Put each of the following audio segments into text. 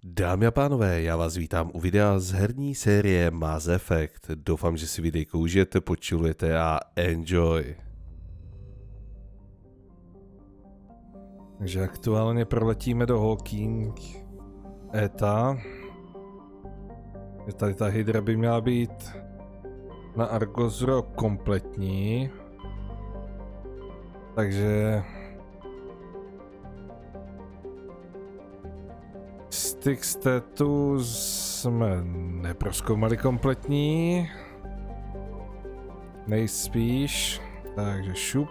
Dámy a pánové, já vás vítám u videa z herní série Mass Effect. Doufám, že si videjko užijete, počilujete a enjoy. Takže aktuálně proletíme do Hawking Eta. Tady ta hydra by měla být na Argosro kompletní. Takže styk z Tatu jsme neprozkoumali kompletní. Nejspíš. Takže šup.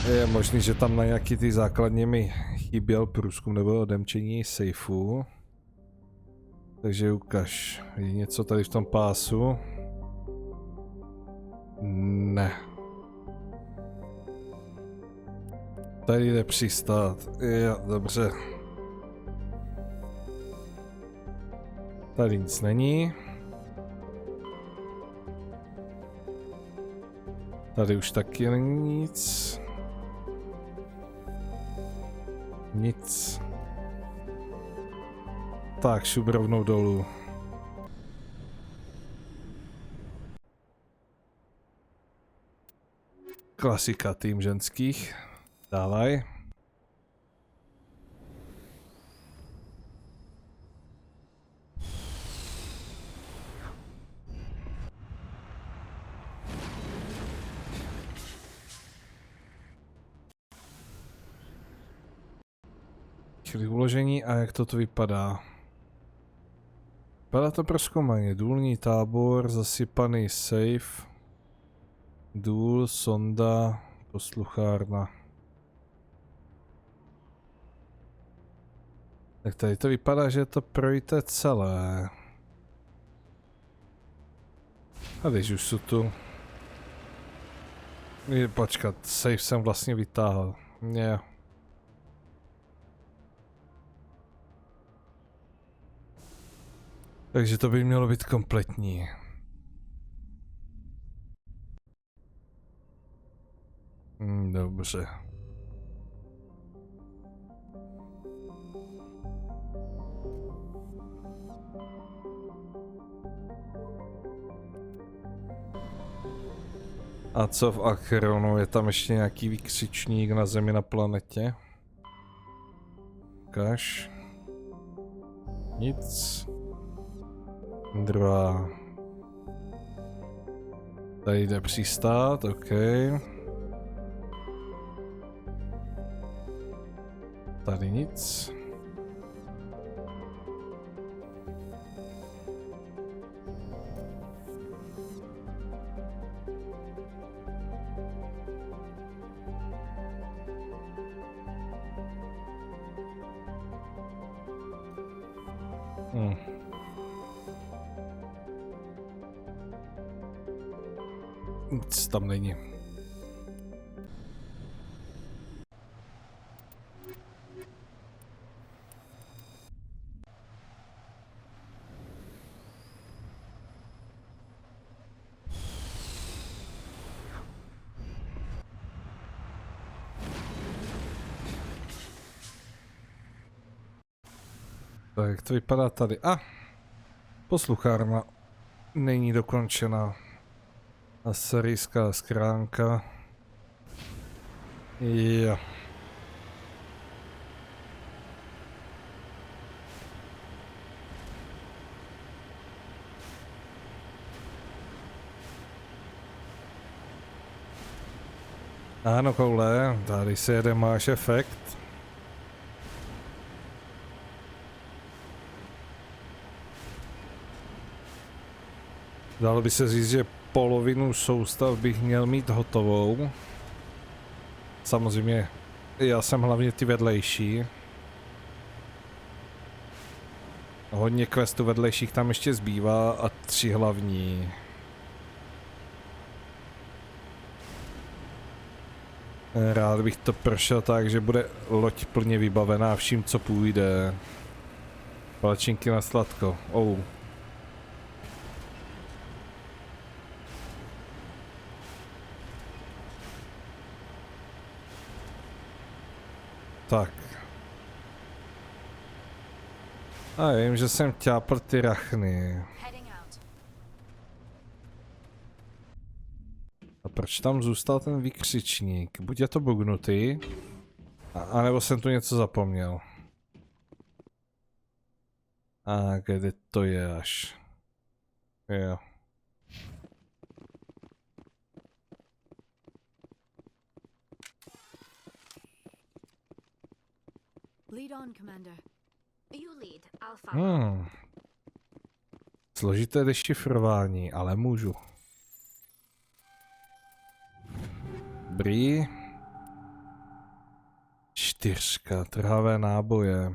Je možný, že tam na nějaký ty základně mi chyběl průzkum nebo odemčení sejfu. Takže ukaž. Je něco tady v tom pásu? Ne. Tady jde přistát. Jo, dobře. Tady nic není. Tady už taky není nic. Nic. Tak, šup rovnou dolů. Klasika tým ženských. Dávaj. Chvíli uložení a jak to tu vypadá. Vypadá to prozkoumaně. Důlní tábor, zasypaný safe, důl, sonda, posluchárna. Tak tady to vypadá, že to projde celé. A když už jsou tu. Počkat, safe jsem vlastně vytáhl. Jo. Takže to by mělo být kompletní. Dobře. A co v Achronu? Je tam ještě nějaký vykřičník na Zemi na planetě? Ukaž. Nic. Druhá. Tady jde přistát, OK. Tady nic. Nic tam není. Tak jak to vypadá tady? Posluchárna není dokončena. Aserijská schránka. Jo. Ano, koule, tady se jede, máš efekt. Dalo by se říct, že polovinu soustav bych měl mít hotovou. Samozřejmě já jsem hlavně ty vedlejší. Hodně questů vedlejších tam ještě zbývá a 3 hlavní. Rád bych to prošel tak, že bude loď plně vybavená vším, co půjde. Palačinky na sladko. Tak. A vím, že jsem ťápl ty rachny. A proč tam zůstal ten výkřičník? Buď je to bugnutý, anebo jsem tu něco zapomněl. A kde to je až? Jo. Složité dešifrování, ale můžu. Dobrý. 4, trhavé náboje.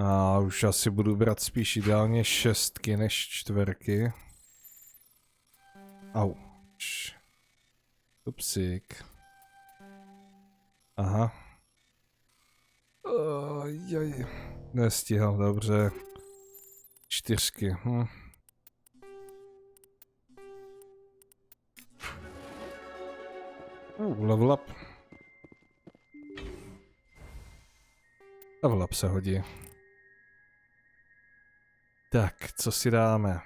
A už asi budu brát spíš ideálně 6 než 4. Au. Upsík. Aha. Jaj. Nestihl, dobře. 4. Level up. Level up se hodí. Tak, co si dáme?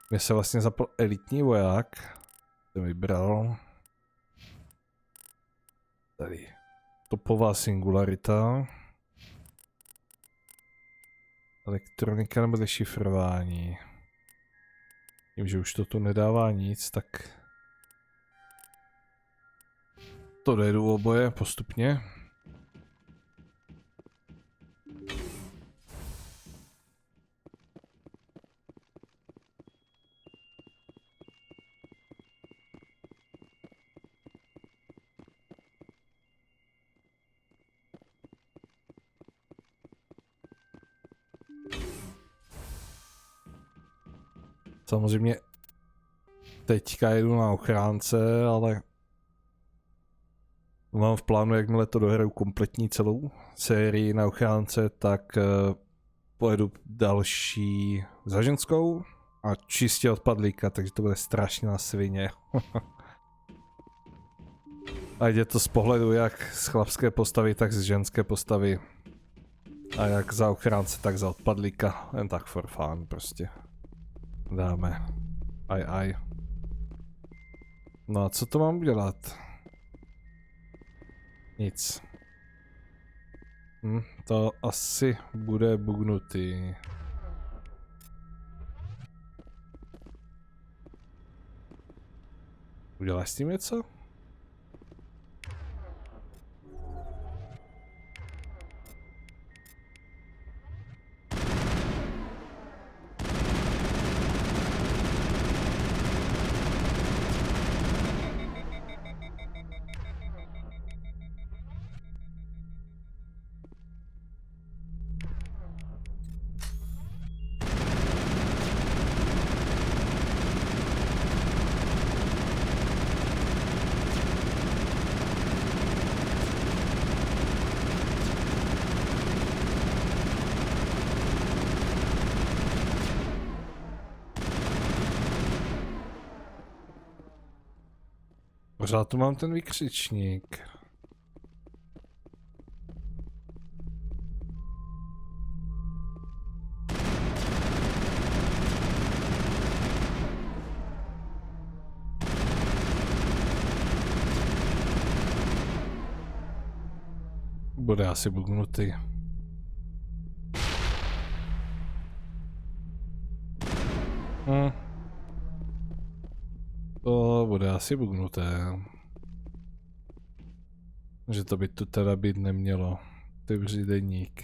Mně se vlastně zapl elitní voják. Jsem vybral. Tady. Topová singularita. Elektronika nebo dešifrování. Tím, že už to tu nedává nic, tak to dojedu oboje postupně. Samozřejmě teďka jedu na ochránce, ale mám v plánu, jakmile to dohraju kompletní celou sérii na ochránce, tak pojedu další za ženskou a čistě odpadlíka, takže to bude strašná svině. A jde to z pohledu jak z chlapské postavy, tak z ženské postavy. A jak za ochránce, tak za odpadlíka. Jen tak for fun prostě. Dáme. Aj. No a co to mám dělat? Nic. To asi bude bugnutý. Uděláš s tím něco? Pořád tu mám ten vykřičník. Bude asi bugnutý. To bude asi bugnuté. Že to by tu teda být nemělo. Otevři deník.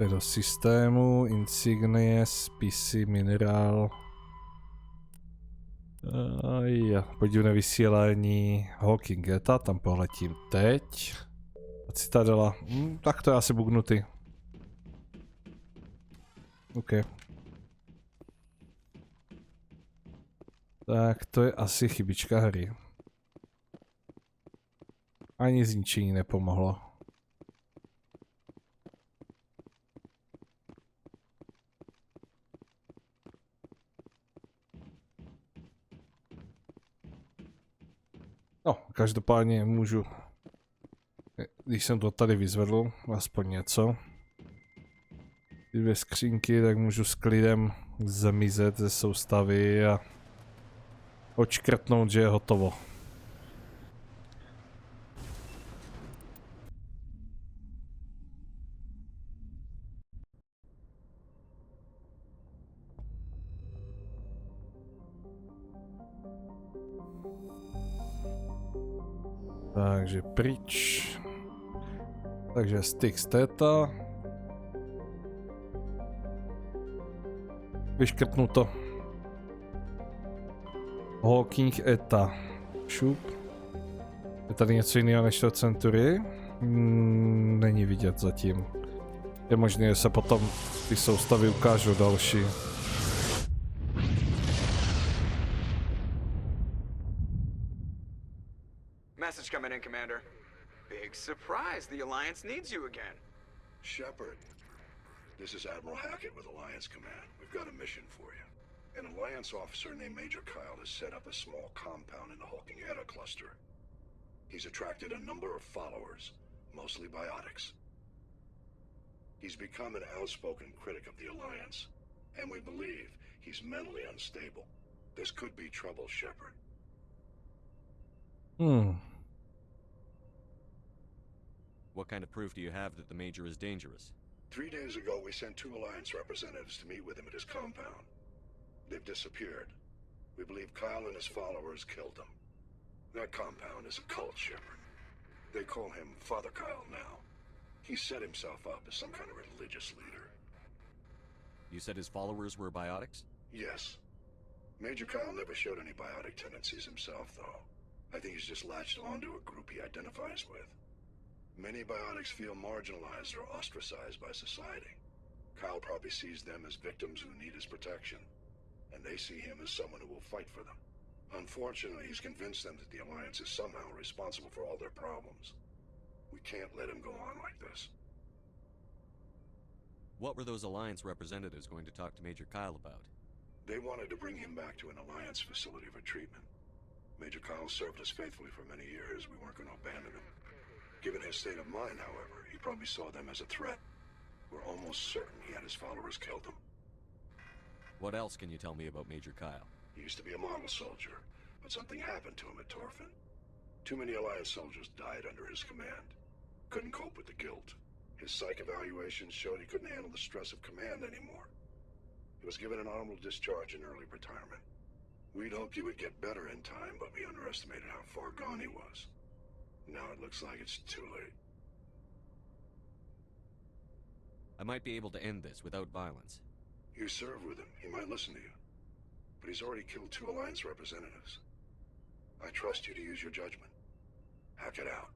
Do systému, insignie, spisy, minerál. Podívej vysílání Hawking Geta, tam poletím teď. A citadela, tak to je asi bugnutý. OK. Tak to je asi chybička hry. Ani zničení nepomohlo. No, každopádně můžu, když jsem to tady vyzvedl, aspoň něco, ty 2 skřínky, tak můžu s klidem zemizet ze soustavy a odškrtnout, že je hotovo. Takže pryč. Takže styk z Tata. Vyškrtnuto. Hawking Eta. Šup. Je tady něco jiného než to Century? Není vidět zatím. Je možné, že se potom ty soustavy ukážou další. Message coming in, Commander. Big surprise, the Alliance needs you again. Shepard, this is Admiral Hackett with Alliance Command. We've got a mission for you. An Alliance officer named Major Kyla has set up a small compound in the Hawking Eta cluster. He's attracted a number of followers, mostly biotics. He's become an outspoken critic of the Alliance, and we believe he's mentally unstable. This could be trouble, Shepard. What kind of proof do you have that the Major is dangerous? 3 days ago, we sent 2 Alliance representatives to meet with him at his compound. They've disappeared. We believe Kyle and his followers killed them. That compound is a cult, Shepard. They call him Father Kyle now. He set himself up as some kind of religious leader. You said his followers were biotics? Yes. Major Kyle never showed any biotic tendencies himself, though. I think he's just latched onto a group he identifies with. Many biotics feel marginalized or ostracized by society. Kyle probably sees them as victims who need his protection, and they see him as someone who will fight for them. Unfortunately, he's convinced them that the Alliance is somehow responsible for all their problems. We can't let him go on like this. What were those Alliance representatives going to talk to Major Kyle about? They wanted to bring him back to an Alliance facility for treatment. Major Kyle served us faithfully for many years. We weren't going to abandon him. Given his state of mind, however, he probably saw them as a threat. We're almost certain he had his followers killed him. What else can you tell me about Major Kyle? He used to be a model soldier, but something happened to him at Torfin. Too many Alliance soldiers died under his command. Couldn't cope with the guilt. His psych evaluations showed he couldn't handle the stress of command anymore. He was given an honorable discharge and early retirement. We'd hoped he would get better in time, but we underestimated how far gone he was. Now it looks like it's too late. I might be able to end this without violence. You serve with him. He might listen to you. But he's already killed 2 Alliance representatives. I trust you to use your judgment. Hack it out.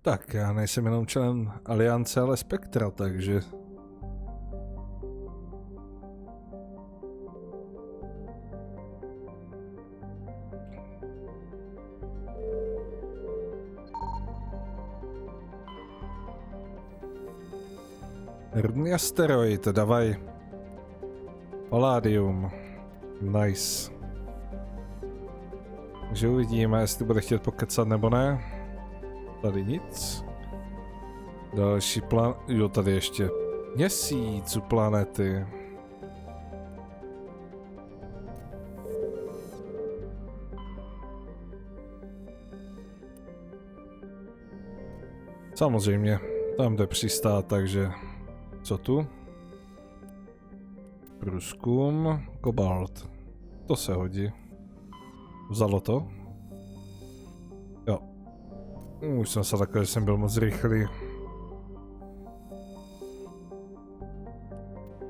Tak, já nejsem jenom člen Aliance, ale Spektra, takže... Rudný asteroid, davaj. Palladium. Nice. Takže uvidíme, jestli bude chtět pokecat nebo ne. Tady nic. Další plán... Jo, tady ještě měsíc u planety. Samozřejmě, tam jde přistát, takže... Co tu? Průzkum, kobalt. To se hodí. Vzalo to? Jo. Už jsem se takhle, že jsem byl moc rychlý.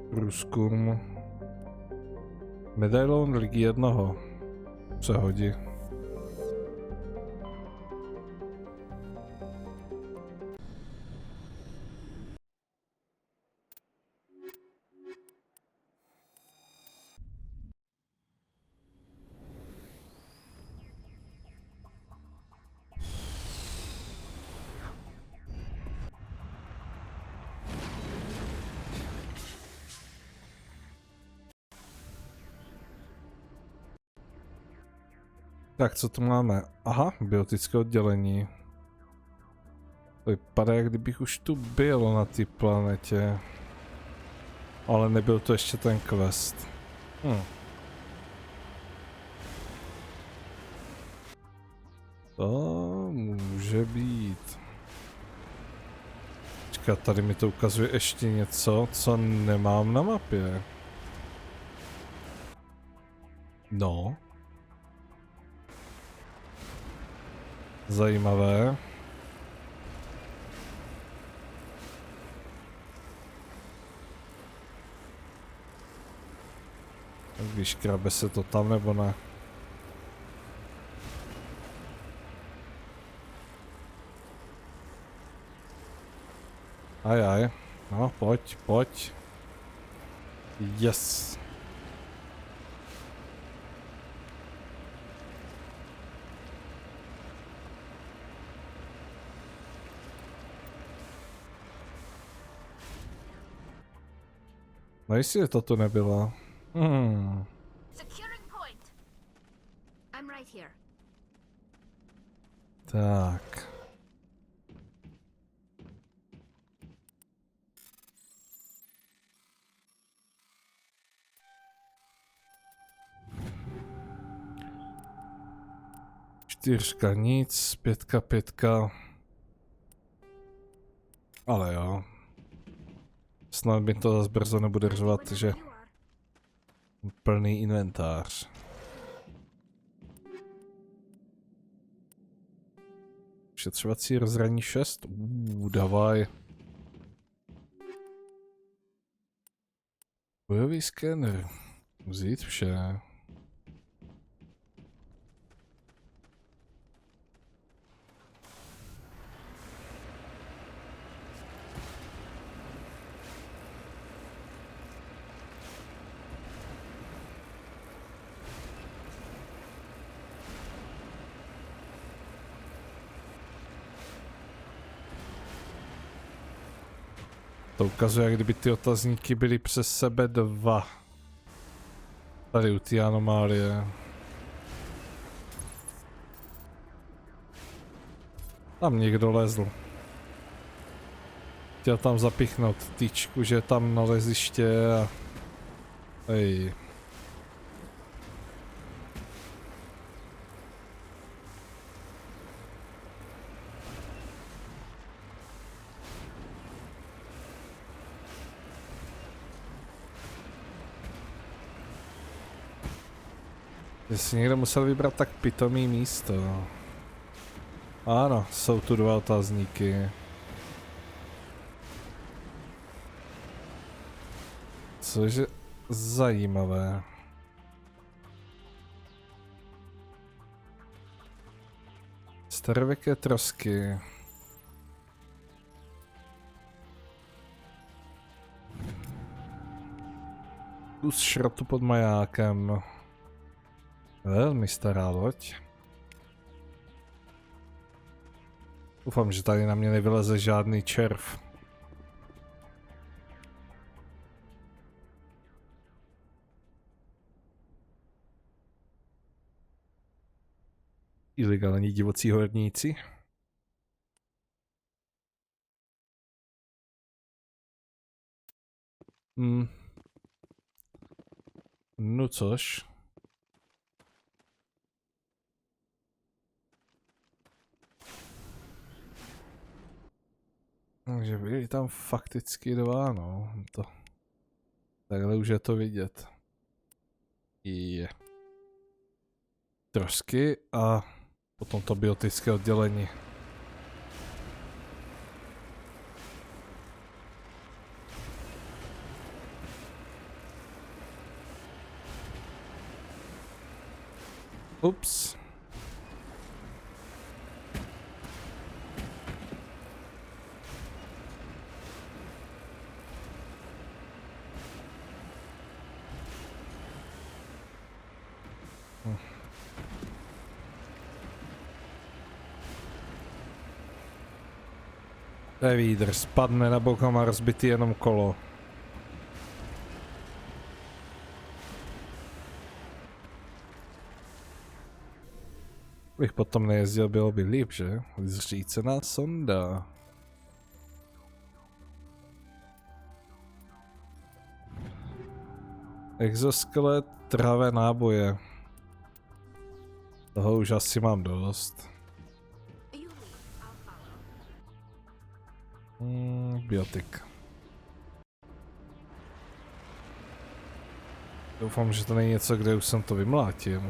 Průzkum. Medailon ligy jednoho. Se hodí. Tak co tu máme? Aha, biotické oddělení. To vypadá, jak kdybych už tu byl na té planetě. Ale nebyl to ještě ten quest. To může být. Počkat, tady mi to ukazuje ještě něco, co nemám na mapě. No. Zajímavé. Víš, krabe se to tam nebo ne? Ajaj. No, pojď, pojď. Yes. No jestli to tu nebylo. Securing point. I'm right here. Tak. Čtyřka nic, pětka. Ale jo. Snad mi to zase brzo nebude řovat, že plný inventář. Šetřovací rozhraní 6. Davaj. Bojový skener. Vzít vše. To ukazuje, jak kdyby ty otazníky byly přes sebe dva. Tady u té anomálie. Tam někdo lezl. Chtěl tam zapichnout tyčku, že je tam na leziště a... Hej. Jestli někdo musel vybrat tak pitomý místo. Ano, jsou tu dva otazníky. Což je zajímavé. Starověké trosky. Kus šrotu pod majákem. Velmi stará loď. Doufám, že tady na mě nevyleze žádný červ. Ilegální divocí horníci. No což. Takže byli tam fakticky dva, no. To. Takhle už je to vidět. Je. Trosky a potom to biotické oddělení. Ups. To je výdrž, spadne na bok a má rozbitý jenom kolo. Bych potom nejezdil, bylo by líp, že? Zřícená sonda. Exoskelet, travé náboje. Toho už asi mám dost. Biotik. Doufám, že to není něco, kde už jsem to vymlátil.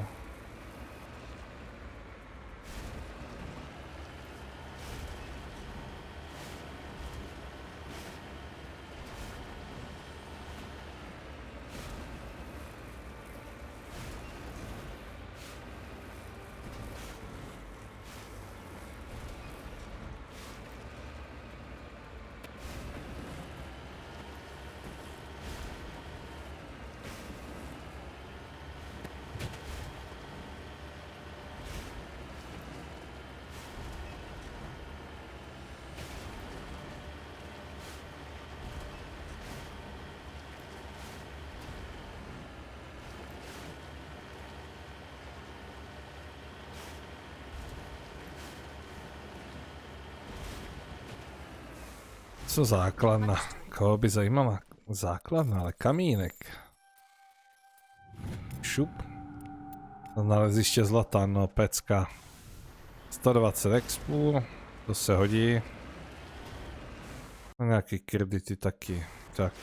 Co základna? Koho by zajímala základna, ale kamínek. Šup. Naleziště zlata, no pecka. 120 expů, to se hodí. A nějaký kredity taky, tak.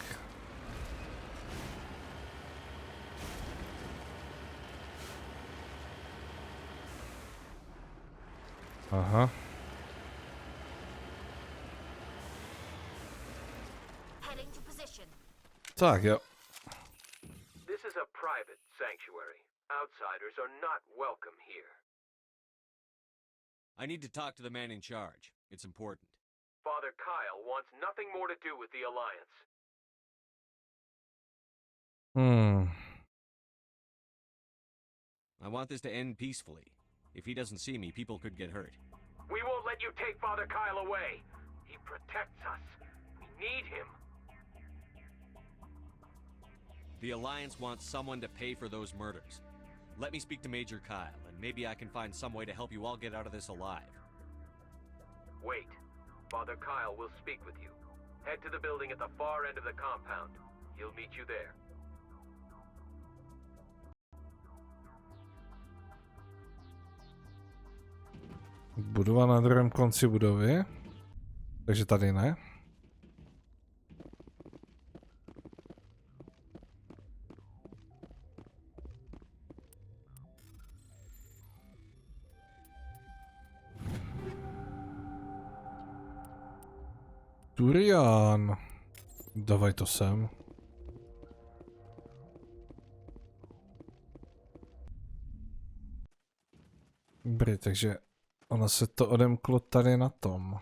Aha. Tak jo. This is a private sanctuary. Outsiders are not welcome here. I need to talk to the man in charge. It's important. Father Kyle wants nothing more to do with the Alliance. I want this to end peacefully. If he doesn't see me, people could get hurt. We won't let you take Father Kyle away. He protects us. We need him. The Alliance wants someone to pay for those murders. Let me speak to Major Kyle, and maybe I can find some way to help you all get out of this alive. Wait. Father Kyle will speak with you. Head to the building at the far end of the compound. He'll meet you there. Budova na druhém konci budovy. Takže tady ne. Turian. Davaj to sem. Dobrý, takže ono se to odemklo tady na tom.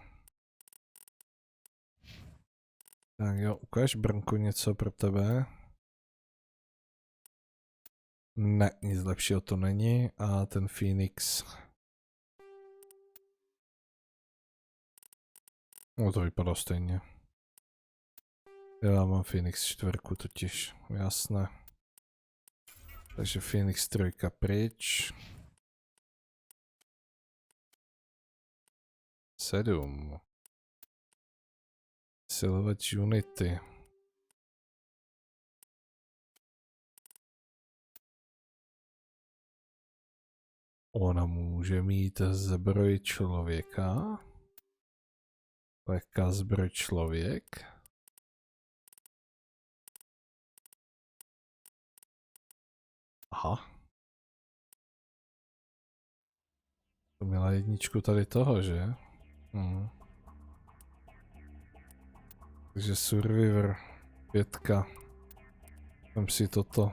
Tak jo, ukáž Brnku něco pro tebe. Ne, nic lepšího to není. A ten Phoenix. No to vypadá stejně. Já mám Phoenix 4 totiž, jasné. Takže Phoenix 3 pryč. 7. Silovat unity. Ona může mít zbroj člověka. Lehká zbroj člověk. Aha. To měla jedničku tady toho, že? Takže Survivor 5. Vem si toto.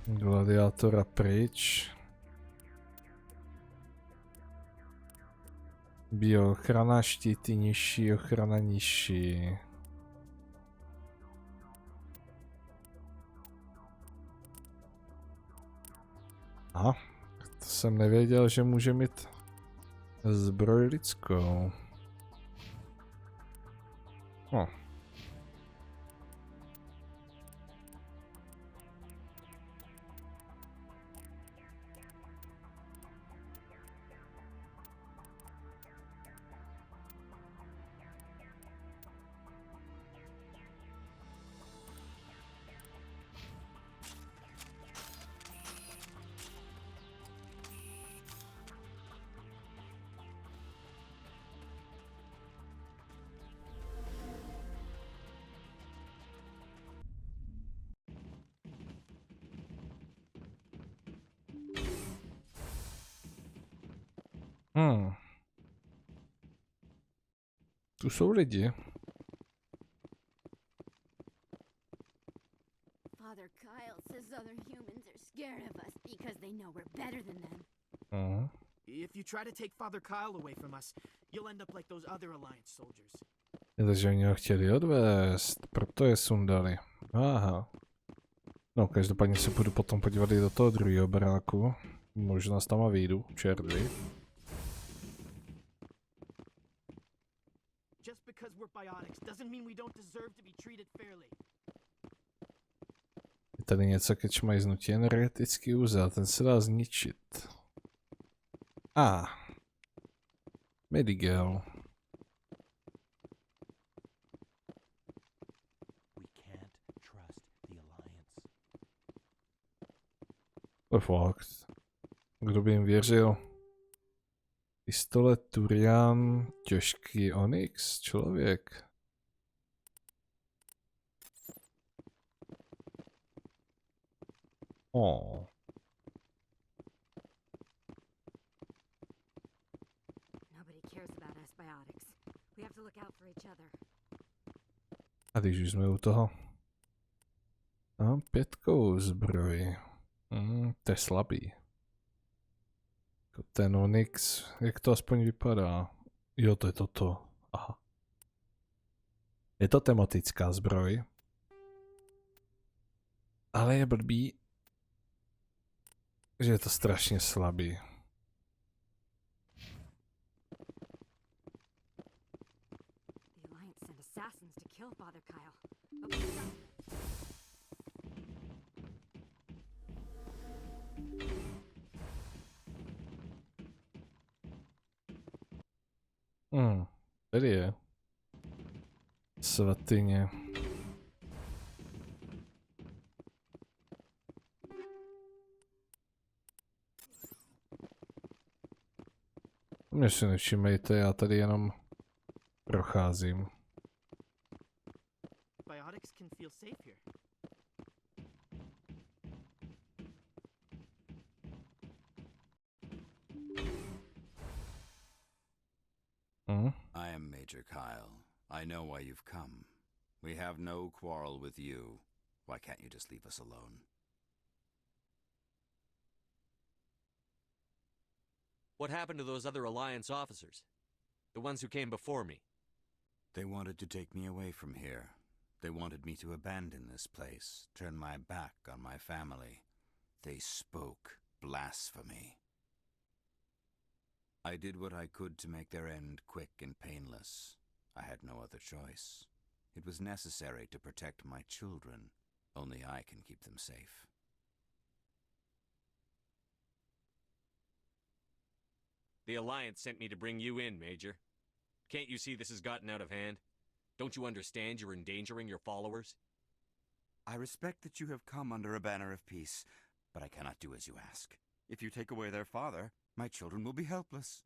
Gladiátora pryč. Bioochrana, štíty nižší, ochrana nižší. Aha, to jsem nevěděl, že může mít zbroj lidskou. No. Tu jsou lidi. Father Kyle says other humans are scared of us because they know we're better than them. If you try to take Father Kyle away from us, you'll end up like those other Alliance soldiers. Takže oni ho chtěli odvést, proto je sundali. Aha. No, každopádně se půjdu potom podívat i do toho druhého baráku. Možná tam a vyjdu, červy. Just because we're biotics doesn't mean we don't deserve to be treated fairly. Je tady něco ke čmajznutí, energetický úzel, ten se dá zničit. Medigel. To je fakt. Kdo by jim věřil? Pistolet Turian, těžký Onyx, člověk. Nobody cares about us biotics. We have to look out for each other. A když už jsme u toho. Mám 5 zbroj. To je slabý. Ten Onyx, jak to aspoň vypadá? Jo, to je toto. Aha. Je to tematická zbroj. Ale je blbý, že je to strašně slabý. The Alliance sent assassins to kill Father Kyle. Tady je. Svatyně. Mě si nevšimejte, já tady jenom procházím. Biotics can feel safe here. I am Major Kyle. I know why you've come. We have no quarrel with you. Why can't you just leave us alone? What happened to those other Alliance officers? The ones who came before me? They wanted to take me away from here. They wanted me to abandon this place, turn my back on my family. They spoke blasphemy. I did what I could to make their end quick and painless. I had no other choice. It was necessary to protect my children. Only I can keep them safe. The Alliance sent me to bring you in, Major. Can't you see this has gotten out of hand? Don't you understand you're endangering your followers? I respect that you have come under a banner of peace, but I cannot do as you ask. If you take away their father, my children will be helpless.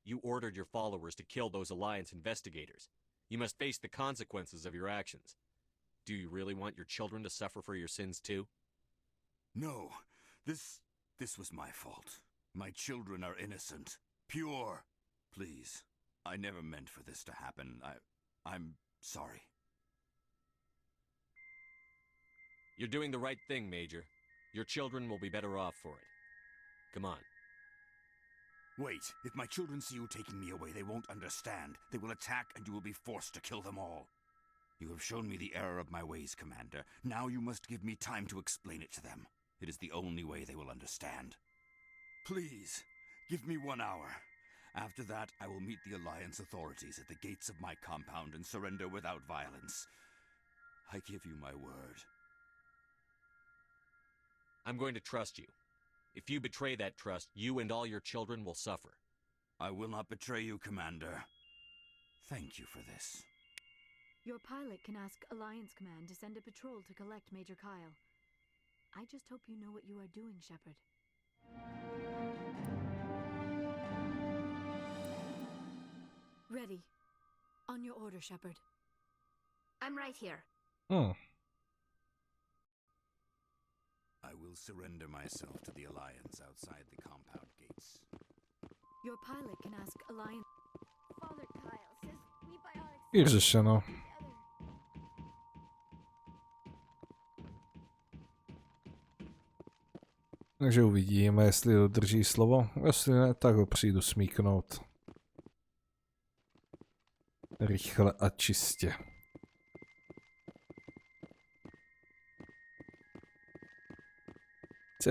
You ordered your followers to kill those Alliance investigators. You must face the consequences of your actions. Do you really want your children to suffer for your sins too? No, this was my fault. My children are innocent, pure. Please, I never meant for this to happen. I'm sorry. You're doing the right thing, Major. Your children will be better off for it. Come on. Wait, if my children see you taking me away, they won't understand. They will attack and you will be forced to kill them all. You have shown me the error of my ways, Commander. Now you must give me time to explain it to them. It is the only way they will understand. Please, give me 1 hour. After that, I will meet the Alliance authorities at the gates of my compound and surrender without violence. I give you my word. I'm going to trust you. If you betray that trust, you and all your children will suffer. I will not betray you, Commander. Thank you for this. Your pilot can ask Alliance Command to send a patrol to collect Major Kyle. I just hope you know what you are doing, Shepard. Ready. On your order, Shepard. I'm right here. I will surrender myself to the Alliance outside the compound gates. Your pilot can ask Alliance. Father Kyle says we biotics Vyřešeno. together. Takže uvidíme, jestli dodrží slovo. Jestli ne, tak ho přijdu smíknout. Rychle a čistě.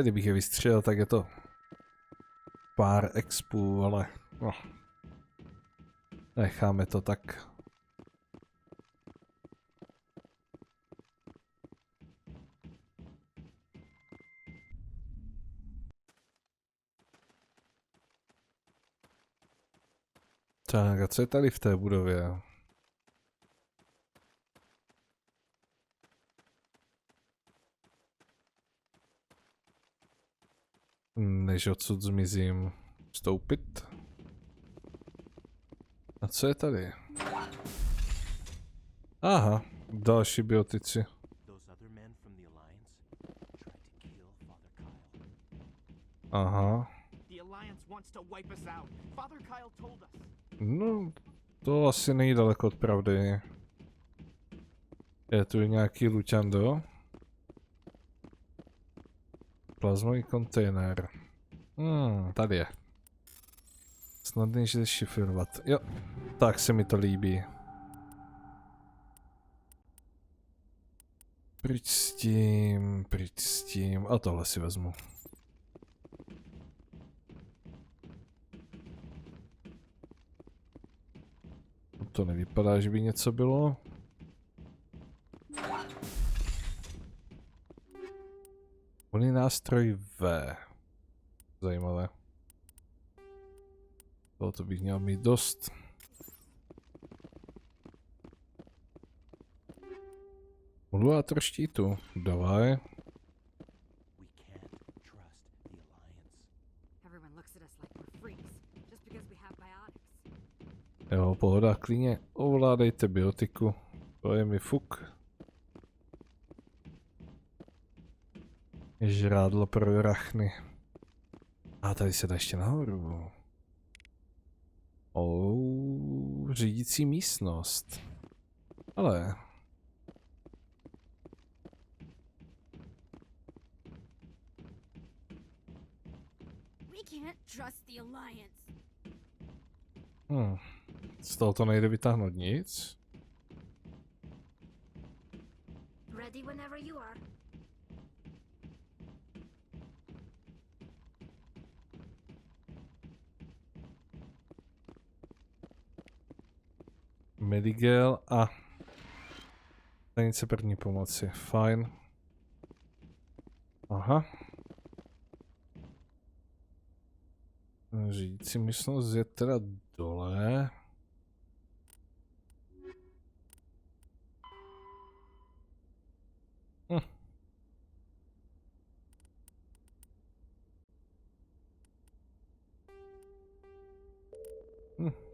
Kdybych je vystřelil, tak je to pár expů, ale no, necháme to tak. Tak a co je tady v té budově? Než odsud zmizím. Vstoupit? A co je tady? Aha, další biotici. Aha. The Alliance wants to wipe us out. Father Kyle told us. No, to asi není daleko od pravdy. Je tu nějaký luťando? Plazmový kontejner. Tady je. Snadnější dešifrovat. Jo, tak se mi to líbí. Pryč s tím. A tohle si vezmu. To nevypadá, že by něco bylo. Volný nástroj V. Zajímavé. Tohoto bych měl mít dost. Modulátor štítu. Dávaj. Jo, pohoda, klíně. Ovládejte biotiku. To je mi fuk. Žrádlo pro rachny. A tady se dá ještě nahoru. Řídící místnost. Ale... We can't trust the Alliance. Z toho to nejde vytáhnout nic. Ready whenever you are. Medigel a stanice první pomoci. Fajn. Aha. Řídící místnost je teda dole.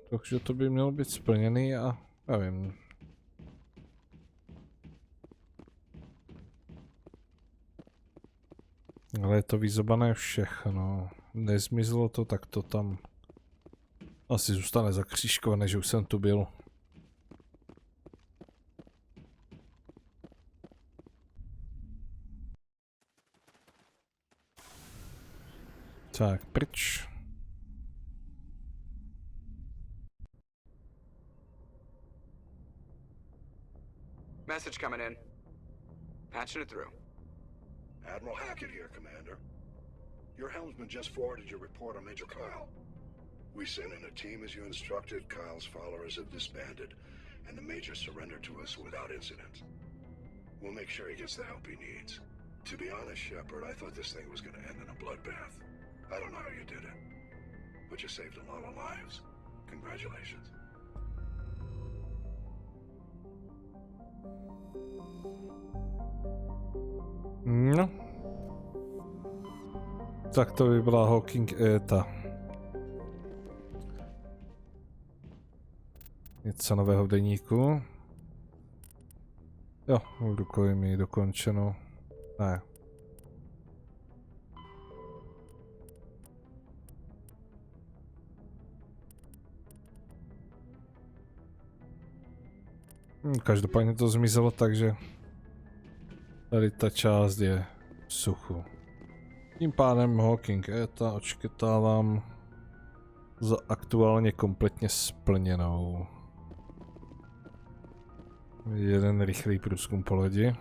Takže to by mělo být splněný a nevím. Ale je to vyzobané všechno. Nezmizlo to, tak to tam asi zůstane zakřížkované, že už jsem tu byl. Tak, pryč. Message coming in. Patching it through. Admiral Hackett here, Commander. Your helmsman just forwarded your report on Major Kyle. We sent in a team as you instructed. Kyle's followers have disbanded, and the Major surrendered to us without incident. We'll make sure he gets the help he needs. To be honest, Shepard, I thought this thing was going to end in a bloodbath. I don't know how you did it, but you saved a lot of lives. Congratulations. No. Tak to by byla Hawking Eta. Něco nového v deníku. Jo, rukojmí dokončeno. Ne. Každopádně to zmizelo, takže tady ta část je v suchu. Tím pádem Hawking Eta odškytávám za aktuálně kompletně splněnou. Jeden rychlý průzkum po lodi.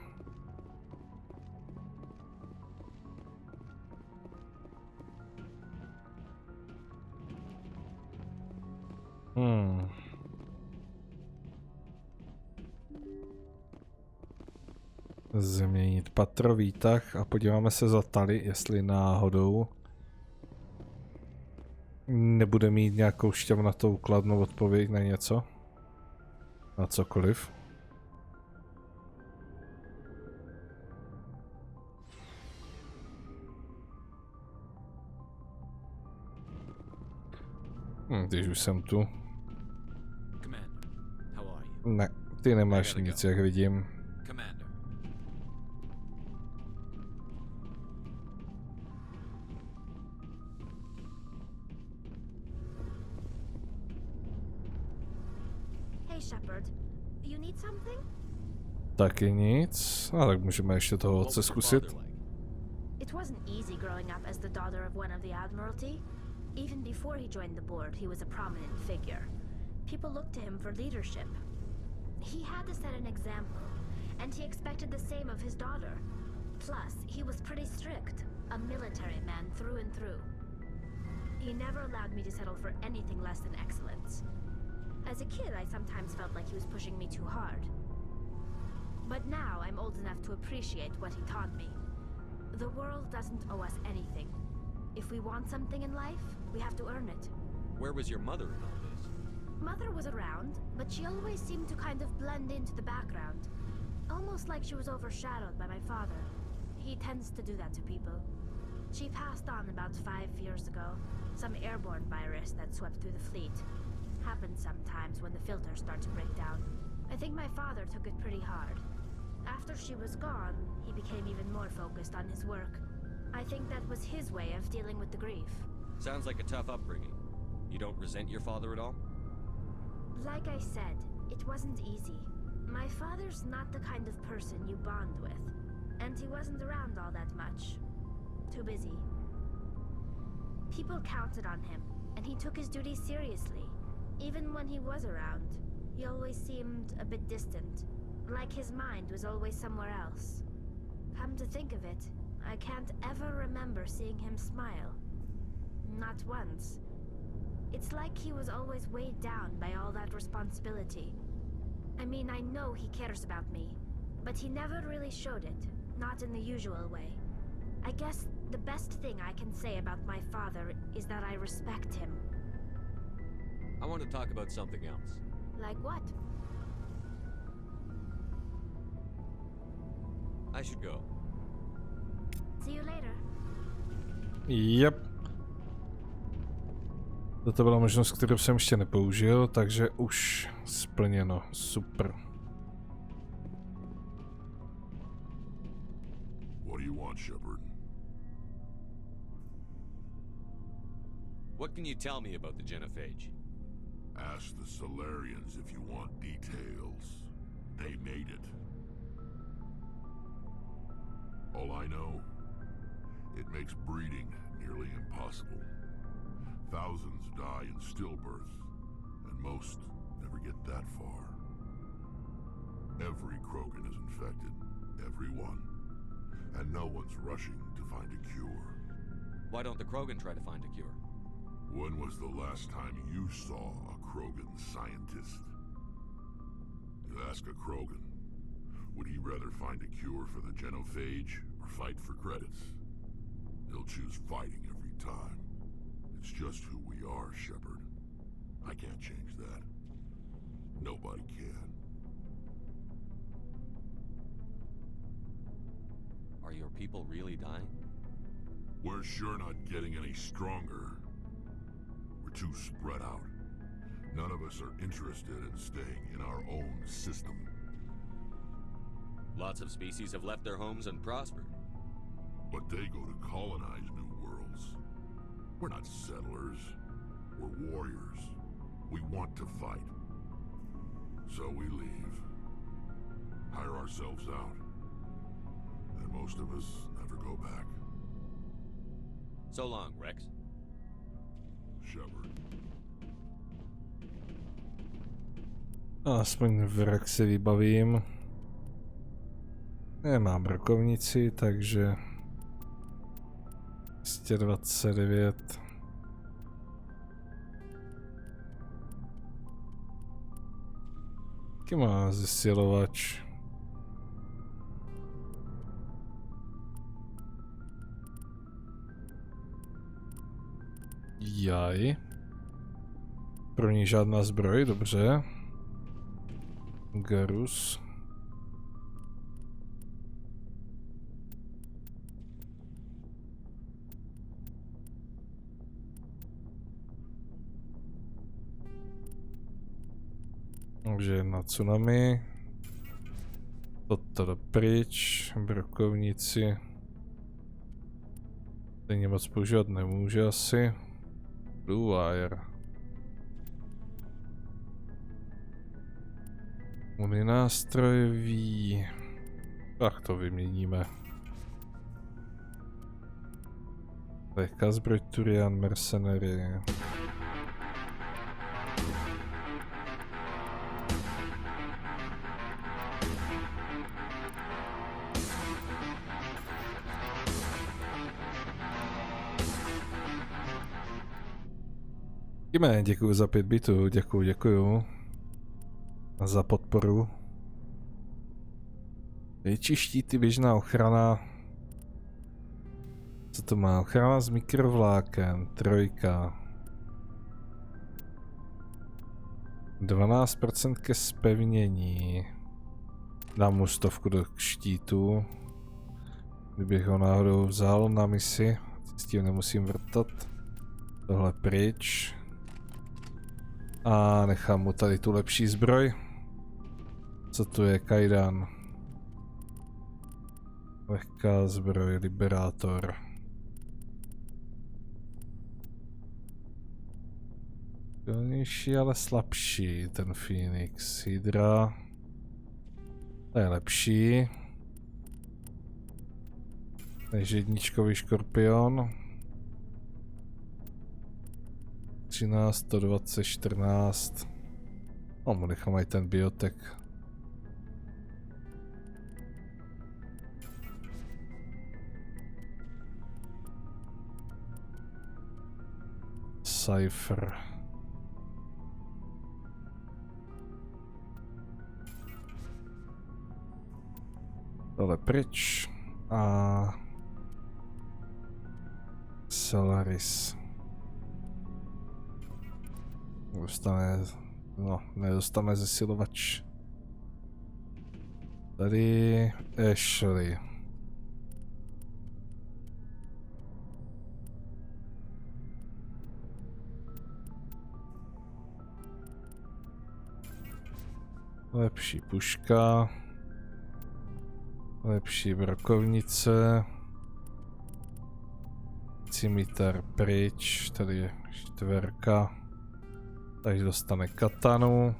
Změnit patro, výtah a podíváme se za Tali, jestli náhodou nebude mít nějakou šťavnatou kladnou odpověď na něco. Na cokoliv. Když už jsem tu. Ne, ty nemáš nic, jak vidím. Taky nic, a tak můžeme ještě toho otce zkusit. It wasn't easy growing up as the daughter of one of the Admiralty. Even before he joined the board, he was a prominent figure. People looked to him for leadership. He had to set an example, and he expected the same of his daughter. Plus, he was pretty strict, a military man through and through. He never allowed me to settle for anything less than excellence. As a kid, I sometimes felt like he was pushing me too hard. But now I'm old enough to appreciate what he taught me. The world doesn't owe us anything. If we want something in life, we have to earn it. Where was your mother in all this? Mother was around, but she always seemed to kind of blend into the background. Almost like she was overshadowed by my father. He tends to do that to people. She passed on about 5 years ago. Some airborne virus that swept through the fleet. Happens sometimes when the filters start to break down. I think my father took it pretty hard. After she was gone, he became even more focused on his work. I think that was his way of dealing with the grief. Sounds like a tough upbringing. You don't resent your father at all? Like I said, it wasn't easy. My father's not the kind of person you bond with. And he wasn't around all that much. Too busy. People counted on him, and he took his duties seriously. Even when he was around, he always seemed a bit distant. Like his mind was always somewhere else. Come to think of it, I can't ever remember seeing him smile. Not once. It's like he was always weighed down by all that responsibility. I mean, I know he cares about me, but he never really showed it, not in the usual way. I guess the best thing I can say about my father is that I respect him. I want to talk about something else. Like what? I should go. See you later. Yep. Toto byla možnost, kterou jsem ještě nepoužil, takže už splněno. Super. What do you want, Shepard? What can you tell me about the genophage? Ask the Solarians if you want details. They made it. All I know, it makes breeding nearly impossible. Thousands die in stillbirth, and most never get that far. Every Krogan is infected, every one. And no one's rushing to find a cure. Why don't the Krogan try to find a cure? When was the last time you saw a Krogan scientist? You ask a Krogan, would he rather find a cure for the genophage or fight for credits? He'll choose fighting every time. It's just who we are, Shepard. I can't change that. Nobody can. Are your people really dying? We're sure not getting any stronger. We're too spread out. None of us are interested in staying in our own system. Lots of species have left their homes and prospered. But they go to colonize new worlds. We're not settlers. We're warriors. We want to fight. So we leave. hire ourselves out. And most of us never go back. So long, Rex. Shepard. Aspoň vrek si vybavím. Nemám rokovnici, takže 229. Jaký má zesilovač? Jaj. Pro ní žádná zbroj, dobře. Garus. Takže na tsunami. Toto pryč. Brokovnici. Stejně moc používat nemůže asi. Blue wire. Uninástrojový. Tak to vyměníme. Lehká zbroj Turian, mercenary. Děkuju za 5 bitů, děkuju. Za podporu. Větší štíty, běžná ochrana. Co to má? Ochrana z mikrovláken, 3. 12% ke zpevnění. Dám mu 100 do štítu. Kdybych ho náhodou vzal na misi, s tím nemusím vrtat. Tohle pryč. A nechám mu tady tu lepší zbroj. Co tu je? Kajdan. Lehká zbroj, liberátor. Silnější, ale slabší ten Phoenix. Hydra. To je lepší. Takže jedničkový škorpion. 13, 120, 14. No, mu nechám aj ten biotek. Cypher. Tohle pryč. A Solaris. Dostane, no, nedostane zesilovač. Tady Ashley. Lepší puška. Lepší brokovnice. Cimitar pryč, tady je 4. Takže dostane katanu.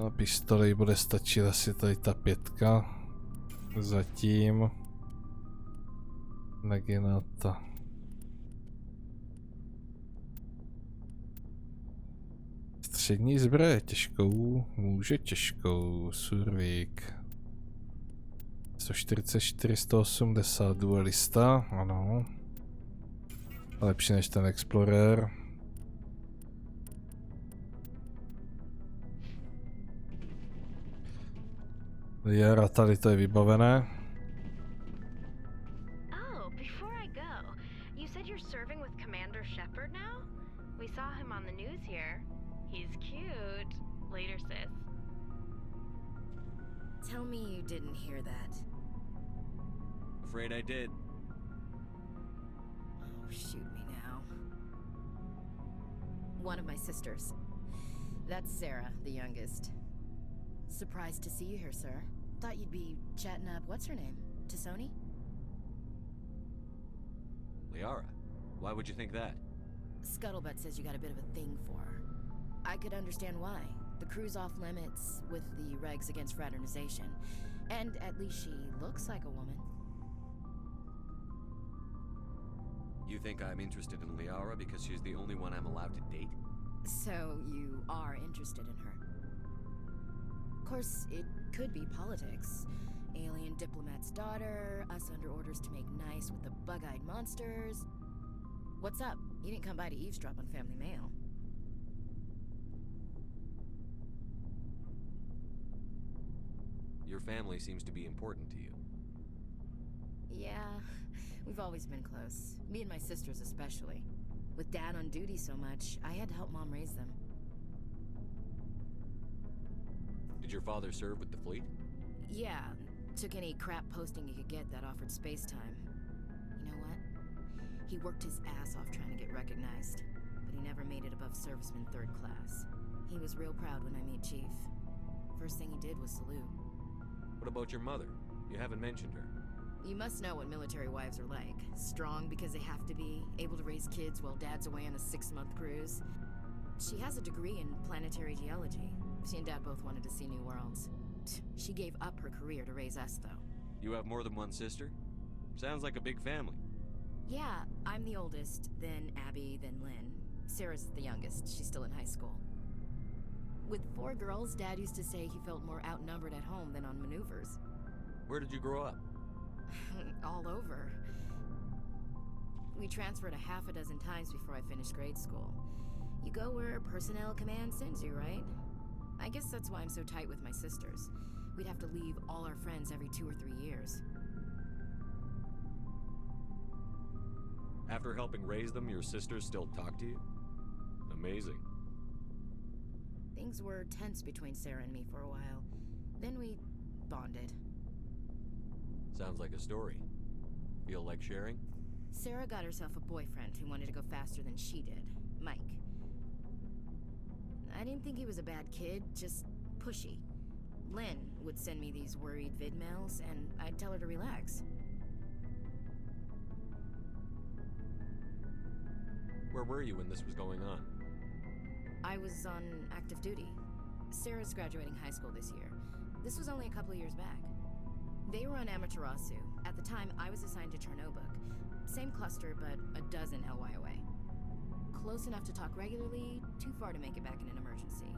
A pistoli bude stačit asi tady ta 5. Zatím. Naginata. Střední zbroje těžkou, může těžkou, survík. 144, 180, duelista, ano. Lepší než ten Explorer. Jara, tady to je vybavené. Oh, before I go, you said you're serving with Commander Shepard now? We saw him on the news here. He's cute. Later, sis. Tell me you didn't hear that. Afraid I did. Oh, shoot me now. One of my sisters. That's Sarah, the youngest. Surprised to see you here, sir. Thought you'd be chatting up, what's her name? Tassoni? Liara, why would you think that? Scuttlebutt says you got a bit of a thing for her. I could understand why. The crew's off limits with the regs against fraternization. And at least she looks like a woman. You think I'm interested in Liara because she's the only one I'm allowed to date? So you are interested in her. Of course, it could be politics. Alien diplomat's daughter, us under orders to make nice with the bug-eyed monsters. What's up? You didn't come by to eavesdrop on family mail. Your family seems to be important to you. Yeah, we've always been close. Me and my sisters especially. With Dad on duty so much, I had to help Mom raise them. Did your father serve with the fleet? Yeah, took any crap posting he could get that offered space time. You know what? He worked his ass off trying to get recognized, but he never made it above serviceman 3rd class. He was real proud when I met Chief. First thing he did was salute. What about your mother? You haven't mentioned her. You must know what military wives are like. Strong because they have to be, able to raise kids while Dad's away on a 6-month cruise. She has a degree in planetary geology. She and Dad both wanted to see new worlds. She gave up her career to raise us, though. You have more than one sister? Sounds like a big family. Yeah, I'm the oldest, then Abby, then Lynn. Sarah's the youngest. She's still in high school. With 4 girls, Dad used to say he felt more outnumbered at home than on maneuvers. Where did you grow up? All over. We transferred a half a dozen times before I finished grade school. You go where personnel command sends you, right? I guess that's why I'm so tight with my sisters. We'd have to leave all our friends every 2 or 3 years. After helping raise them, your sisters still talk to you? Amazing. Things were tense between Sarah and me for a while. Then we bonded. Sounds like a story. Feel like sharing? Sarah got herself a boyfriend who wanted to go faster than she did, Mike. I didn't think he was a bad kid, just pushy. Lynn would send me these worried vid mails, and I'd tell her to relax. Where were you when this was going on? I was on active duty. Sarah's graduating high school this year. This was only a couple of years back. They were on Amaterasu. At the time, I was assigned to Chernobog. Same cluster, but a dozen LY away. Close enough to talk regularly, too far to make it back in an emergency.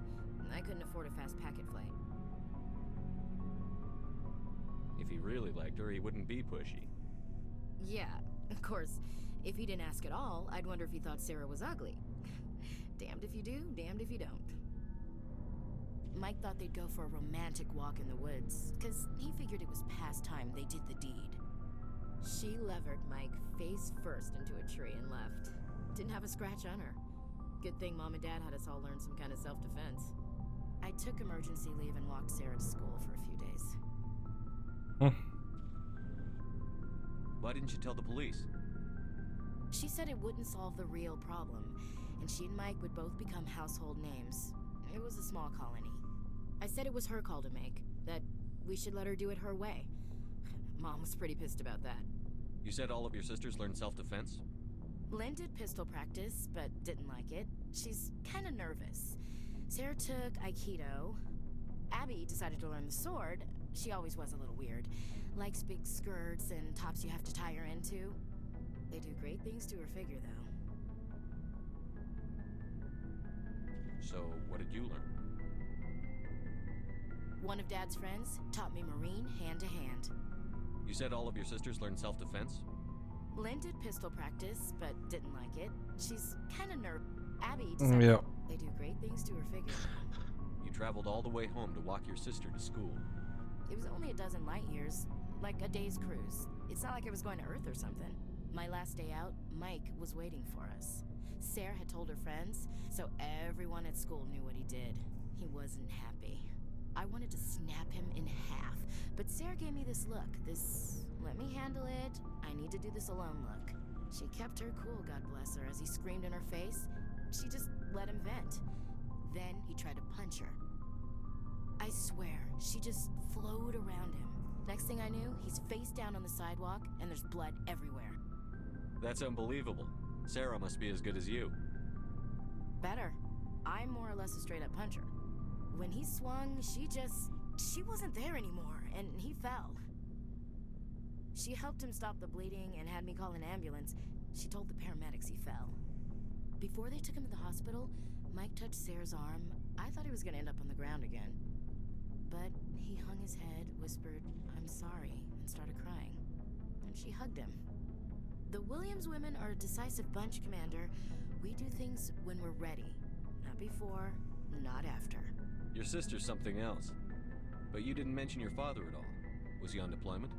I couldn't afford a fast packet flight. If he really liked her, he wouldn't be pushy. Yeah, of course. If he didn't ask at all, I'd wonder if he thought Sarah was ugly. Damned if you do, damned if you don't. Mike thought they'd go for a romantic walk in the woods, because he figured it was past time they did the deed. She levered Mike face first into a tree and left. Didn't have a scratch on her. Good thing Mom and Dad had us all learn some kind of self-defense. I took emergency leave and walked Sarah to school for a few days. Why didn't you tell the police? She said it wouldn't solve the real problem, and she and Mike would both become household names. It was a small colony. I said it was her call to make, that we should let her do it her way. Mom was pretty pissed about that. You said all of your sisters learned self-defense? Lynn did pistol practice, but didn't like it. She's kind of nervous. Sarah took Aikido. Abby decided to learn the sword. She always was a little weird. Likes big skirts and tops you have to tie her into. They do great things to her figure, though. So, what did you learn? One of Dad's friends taught me Marine hand-to-hand. You said all of your sisters learned self-defense? Lynn did pistol practice, but didn't like it. She's kind of nervous. Abby decided they do great things to her figure. You traveled all the way home to walk your sister to school. It was only a dozen light years, like a day's cruise. It's not like I was going to Earth or something. My last day out, Mike was waiting for us. Sarah had told her friends, so everyone at school knew what he did. He wasn't happy. I wanted to snap him in half, but Sarah gave me this look, this let me handle it, I need to do this alone look. She kept her cool, God bless her, as he screamed in her face. She just let him vent. Then he tried to punch her. I swear, she just flowed around him. Next thing I knew, he's face down on the sidewalk, and there's blood everywhere. That's unbelievable. Sarah must be as good as you. Better. I'm more or less a straight-up puncher. When he swung, she wasn't there anymore, and he fell. She helped him stop the bleeding and had me call an ambulance. She told the paramedics he fell. Before they took him to the hospital, Mike touched Sarah's arm. I thought he was gonna end up on the ground again. But he hung his head, whispered, "I'm sorry," and started crying. And she hugged him. The Williams women are a decisive bunch, Commander. We do things when we're ready. Not before, not after. Your sister's something else. But you didn't mention your father at all. Was he on deployment?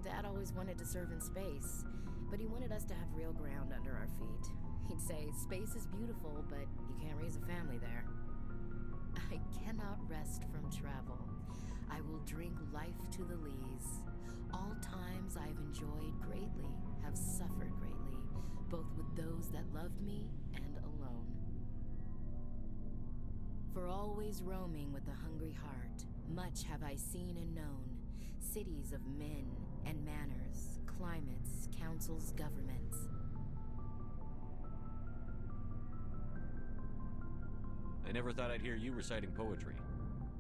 Dad always wanted to serve in space, but he wanted us to have real ground under our feet. He'd say, "Space is beautiful, but you can't raise a family there." I cannot rest from travel. I will drink life to the lees. All times I have enjoyed greatly, have suffered greatly, both with those that loved me and alone. For always roaming with a hungry heart, much have I seen and known, cities of men and manners, climates, councils, governments. I never thought I'd hear you reciting poetry.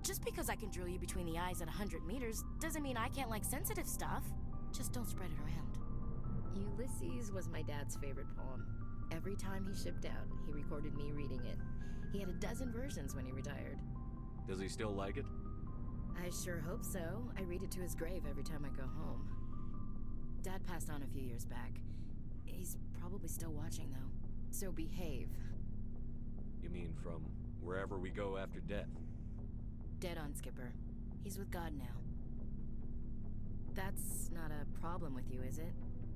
Just because I can drill you between the eyes at 100 meters doesn't mean I can't like sensitive stuff. Just don't spread it around. Ulysses was my dad's favorite poem. Every time he shipped out, he recorded me reading it. He had a dozen versions when he retired. Does he still like it? I sure hope so. I read it to his grave every time I go home. Dad passed on a few years back. He's probably still watching, though. So behave. You mean from wherever we go after death? Dead on, Skipper. He's with God now. That's not a problem with you, is it?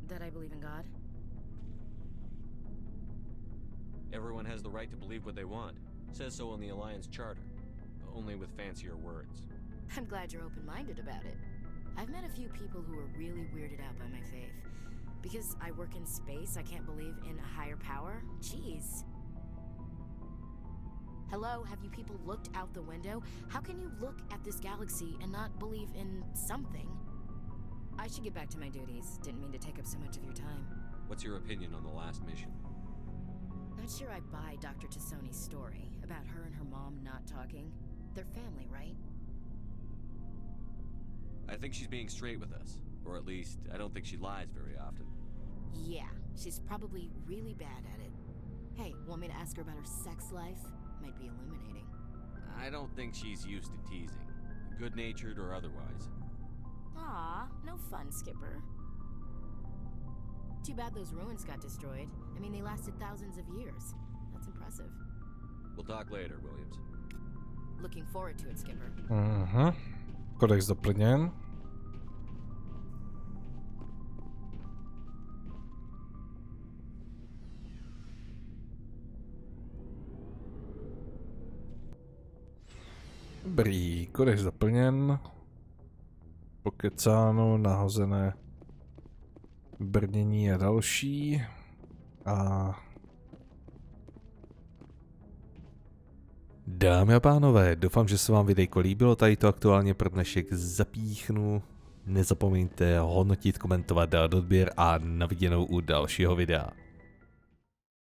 That I believe in God? Everyone has the right to believe what they want. Says so in the Alliance Charter. Only with fancier words. I'm glad you're open-minded about it. I've met a few people who are really weirded out by my faith. Because I work in space, I can't believe in a higher power? Jeez. Hello, have you people looked out the window? How can you look at this galaxy and not believe in something? I should get back to my duties. Didn't mean to take up so much of your time. What's your opinion on the last mission? Not sure I buy Dr. Tassoni's story about her and her mom not talking. They're family, right? I think she's being straight with us. Or at least, I don't think she lies very often. Yeah, she's probably really bad at it. Hey, want me to ask her about her sex life? Might be illuminating. I don't think she's used to teasing. Good-natured or otherwise. Aw, no fun, Skipper. Too bad those ruins got destroyed. I mean, they lasted thousands of years. That's impressive. We'll talk later, Williams. Looking forward to it, Skipper. Kodex doplněn. Dobrý, kodex doplněn. Pokecáno, nahozené brnění a další. A dámy a pánové, doufám, že se vám videjko líbilo, tady to aktuálně pro dnešek zapíchnu. Nezapomeňte hodnotit, komentovat, dát odběr a na viděnou u dalšího videa.